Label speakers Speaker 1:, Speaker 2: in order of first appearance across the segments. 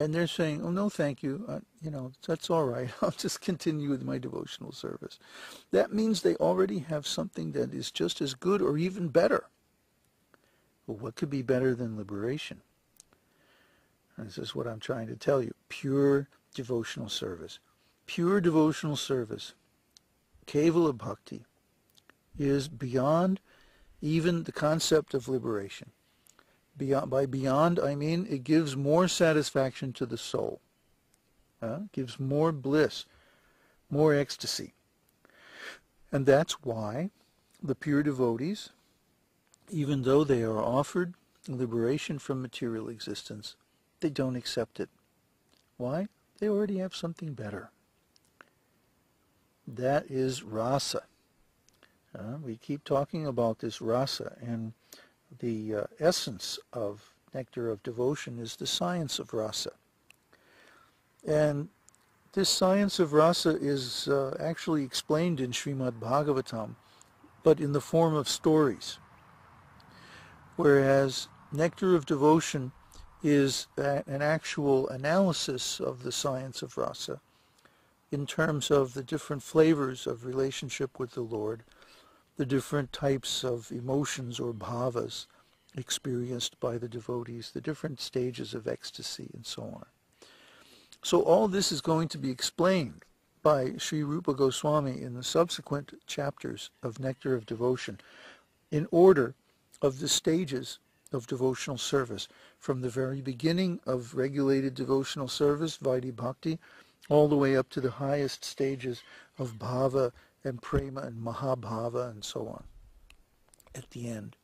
Speaker 1: And they're saying, oh, no, thank you. That's all right. I'll just continue with my devotional service. That means they already have something that is just as good or even better. Well, what could be better than liberation? And this is what I'm trying to tell you. Pure devotional service. Pure devotional service, Kevala Bhakti, is beyond even the concept of liberation. By beyond, I mean it gives more satisfaction to the soul. Gives more bliss, more ecstasy. And that's why the pure devotees, even though they are offered liberation from material existence, they don't accept it. Why? They already have something better. That is rasa. We keep talking about this rasa, and the essence of Nectar of Devotion is the science of rasa. And this science of rasa is actually explained in Śrīmad-Bhāgavatam, but in the form of stories. Whereas Nectar of Devotion is an actual analysis of the science of rasa in terms of the different flavors of relationship with the Lord, the different types of emotions or bhavas experienced by the devotees, the different stages of ecstasy, and so on. So all this is going to be explained by Sri Rupa Goswami in the subsequent chapters of Nectar of Devotion in order of the stages of devotional service, from the very beginning of regulated devotional service, Vaidhi Bhakti, all the way up to the highest stages of bhava and prema and mahabhava and so on at the end.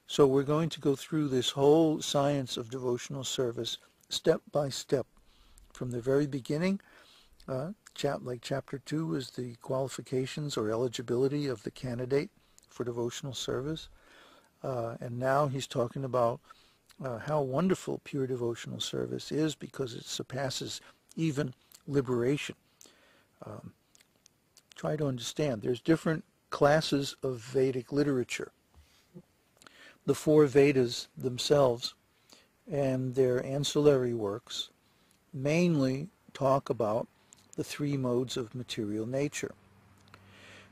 Speaker 1: So we're going to go through this whole science of devotional service step by step, from the very beginning, like chapter 2 is the qualifications or eligibility of the candidate for devotional service. And now he's talking about how wonderful pure devotional service is, because it surpasses even liberation. Try to understand, there's different classes of Vedic literature. The 4 Vedas themselves and their ancillary works mainly talk about the 3 modes of material nature.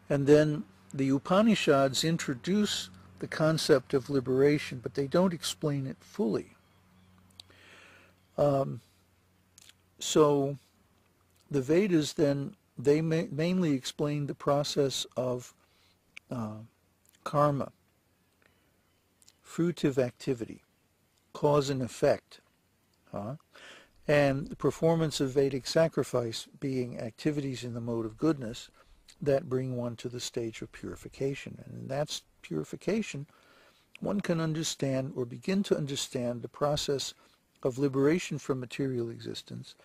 Speaker 1: And then the Upanishads introduce the concept of liberation, but they don't explain it fully. So the Vedas then, they mainly explain the process of karma, fruitive activity, cause and effect, and the performance of Vedic sacrifice being activities in the mode of goodness that bring one to the stage of purification. And in that purification, one can understand or begin to understand the process of liberation from material existence,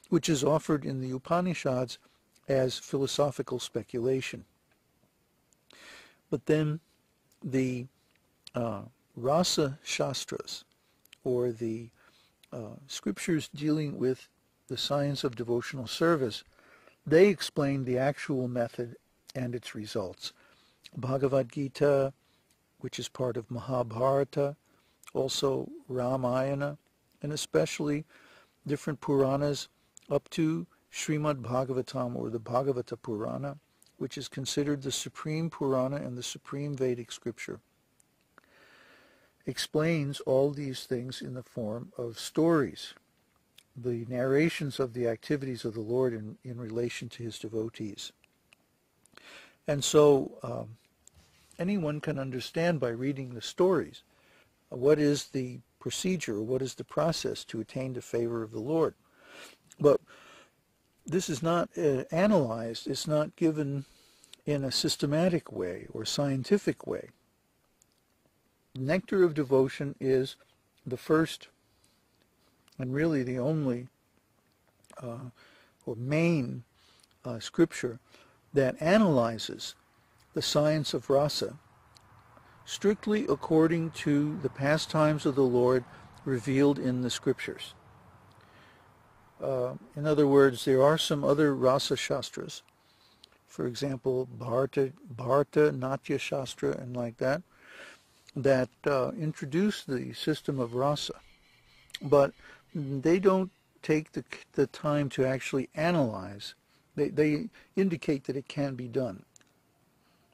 Speaker 1: which is offered in the Upanishads as philosophical speculation. But then the Rasa Shastras, or the scriptures dealing with the science of devotional service, they explain the actual method and its results. Bhagavad-gītā, which is part of Mahārāja, also Ramayana, and especially different Puranas up to Śrīmad-Bhāgavatam, or the Bhagavata Purana, which is considered the supreme Purana and the supreme Vedic scripture, explains all these things in the form of stories, the narrations of the activities of the Lord in relation to his devotees. And so anyone can understand by reading the stories what is the procedure, what is the process to attain the favor of the Lord. But this is not analyzed, it's not given in a systematic way or scientific way. Nectar of Devotion is the first and really the only or main scripture that analyzes the science of rasa strictly according to the pastimes of the Lord revealed in the scriptures. In other words, there are some other rasa shastras, for example, Bharata, Natya Shastra, and like that, introduce the system of rasa. But they don't take the time to actually analyze. They indicate that it can be done,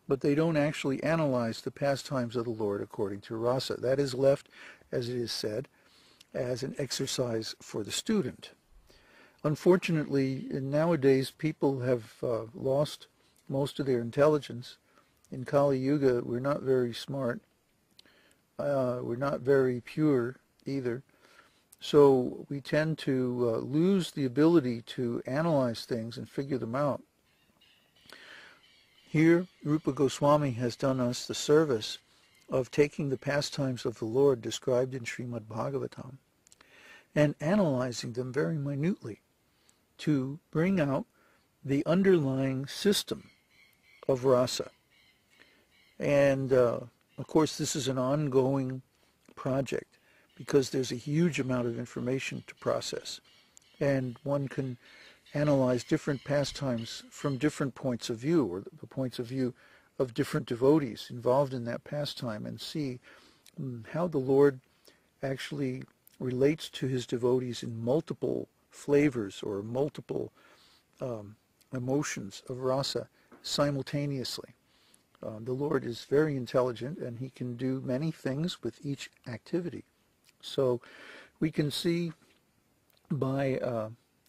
Speaker 1: but they don't actually analyze the pastimes of the Lord according to rasa. That is left, as it is said, as an exercise for the student. Unfortunately, nowadays people have lost most of their intelligence. In Kali Yuga, we're not very smart. We're not very pure either. So we tend to lose the ability to analyze things and figure them out. Here, Rupa Goswami has done us the service of taking the pastimes of the Lord described in Śrīmad-Bhāgavatam and analyzing them very minutely to bring out the underlying system of rasa. And, of course, this is an ongoing project because there's a huge amount of information to process. And one can analyze different pastimes from different points of view, or the points of view of different devotees involved in that pastime, and see how the Lord actually relates to his devotees in multiple flavors or multiple emotions of rasa simultaneously. The Lord is very intelligent, and he can do many things with each activity. So we can see by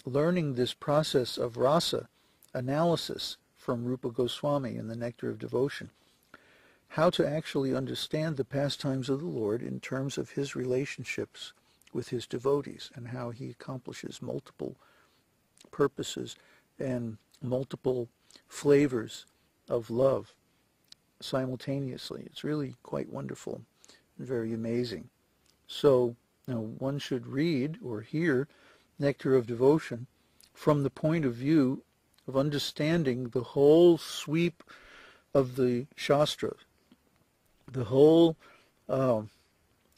Speaker 1: learning this process of rasa analysis from Rupa Goswami in the Nectar of Devotion, how to actually understand the pastimes of the Lord in terms of his relationships with his devotees, and how he accomplishes multiple purposes and multiple flavors of love simultaneously. It's really quite wonderful and very amazing. So now one should read or hear Nectar of Devotion from the point of view of understanding the whole sweep of the Shastra, the whole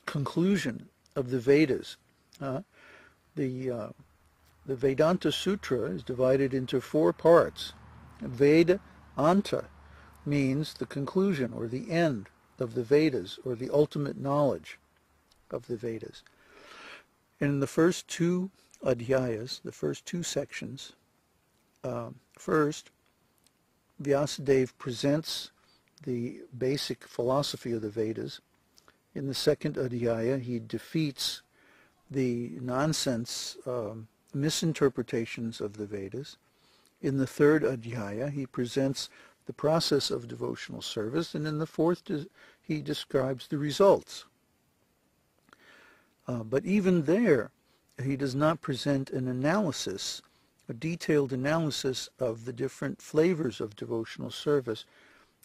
Speaker 1: conclusion of the Vedas. The Vedanta Sutra is divided into 4 parts. Vedanta means the conclusion or the end of the Vedas, or the ultimate knowledge of the Vedas. And in the first 2 adhyayas, the first 2 sections, first, Vyasadeva presents the basic philosophy of the Vedas. In the second adhyaya, he defeats the nonsense misinterpretations of the Vedas. In the third adhyaya, he presents the process of devotional service, and in the fourth, he describes the results. But even there, he does not present an analysis, a detailed analysis of the different flavors of devotional service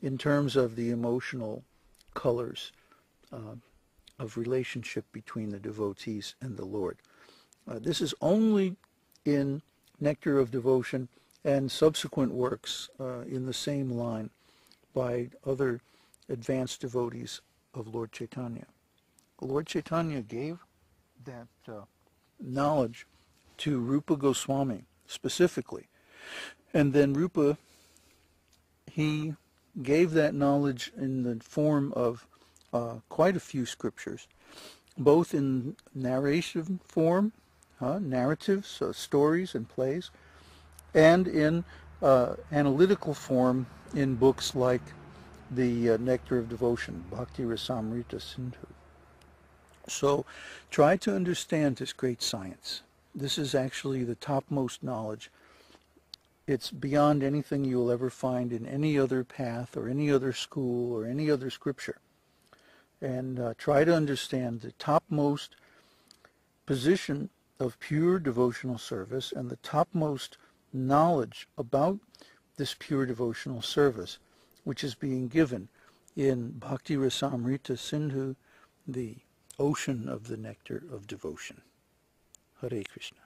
Speaker 1: in terms of the emotional colors of relationship between the devotees and the Lord. This is only in Nectar of Devotion and subsequent works in the same line by other advanced devotees of Lord Chaitanya. Lord Chaitanya gave that knowledge to Rupa Goswami specifically, and then Rupa, he gave that knowledge in the form of quite a few scriptures, both in narration form, narratives, stories and plays, and in analytical form in books like the Nectar of Devotion, Bhakti Rasamrita Sindhu. So try to understand this great science. This is actually the topmost knowledge. It's beyond anything you'll ever find in any other path or any other school or any other scripture. And try to understand the topmost position of pure devotional service and the topmost knowledge about this pure devotional service, which is being given in Bhakti Rasamrita Sindhu, the ocean of the nectar of devotion. Hare Krishna.